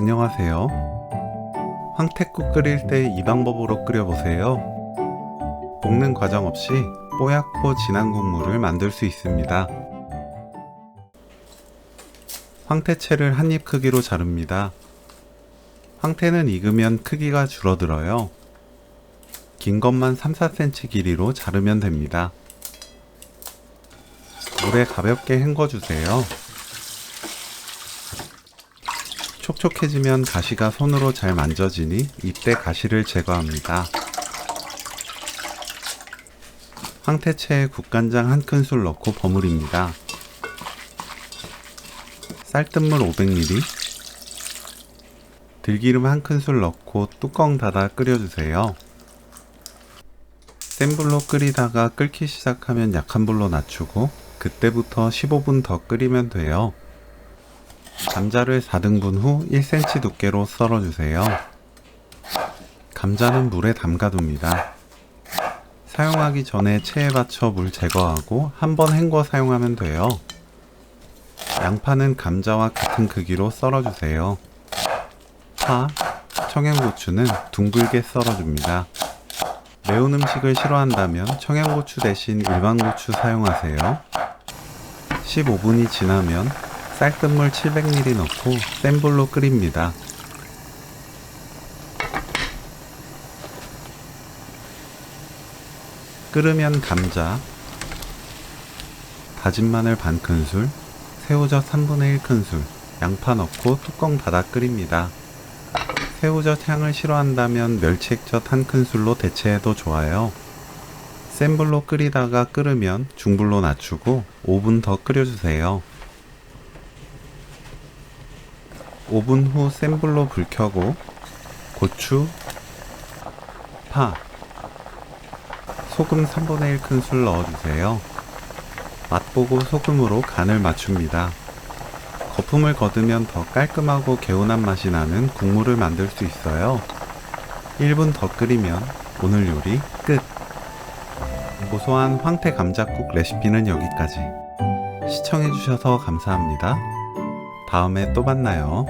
안녕하세요. 황태국 끓일 때 이 방법으로 끓여보세요. 볶는 과정 없이 뽀얗고 진한 국물을 만들 수 있습니다. 황태채를 한 입 크기로 자릅니다. 황태는 익으면 크기가 줄어들어요. 긴 것만 3-4cm 길이로 자르면 됩니다. 물에 가볍게 헹궈주세요. 촉촉해지면 가시가 손으로 잘 만져지니 이때 가시를 제거합니다. 황태채에 국간장 1큰술 넣고 버무립니다. 쌀뜨물 500ml, 들기름 1큰술 넣고 뚜껑 닫아 끓여주세요. 센 불로 끓이다가 끓기 시작하면 약한 불로 낮추고 그때부터 15분 더 끓이면 돼요. 감자를 4등분 후 1cm 두께로 썰어주세요. 감자는 물에 담가둡니다. 사용하기 전에 체에 받쳐 물 제거하고 한번 헹궈 사용하면 돼요. 양파는 감자와 같은 크기로 썰어주세요. 파, 청양고추는 둥글게 썰어줍니다. 매운 음식을 싫어한다면 청양고추 대신 일반 고추 사용하세요. 15분이 지나면 쌀뜨물 700ml 넣고 센 불로 끓입니다. 끓으면 감자, 다진 마늘 반큰술, 새우젓 1/3 큰술, 양파 넣고 뚜껑 닫아 끓입니다. 새우젓 향을 싫어한다면 멸치액젓 1큰술로 대체해도 좋아요. 센 불로 끓이다가 끓으면 중불로 낮추고 5분 더 끓여주세요. 5분 후 센 불로 불 켜고 고추, 파, 소금 1/3 큰술 넣어주세요. 맛보고 소금으로 간을 맞춥니다. 거품을 거두면 더 깔끔하고 개운한 맛이 나는 국물을 만들 수 있어요. 1분 더 끓이면 오늘 요리 끝! 고소한 황태 감자국 레시피는 여기까지. 시청해주셔서 감사합니다. 다음에 또 만나요.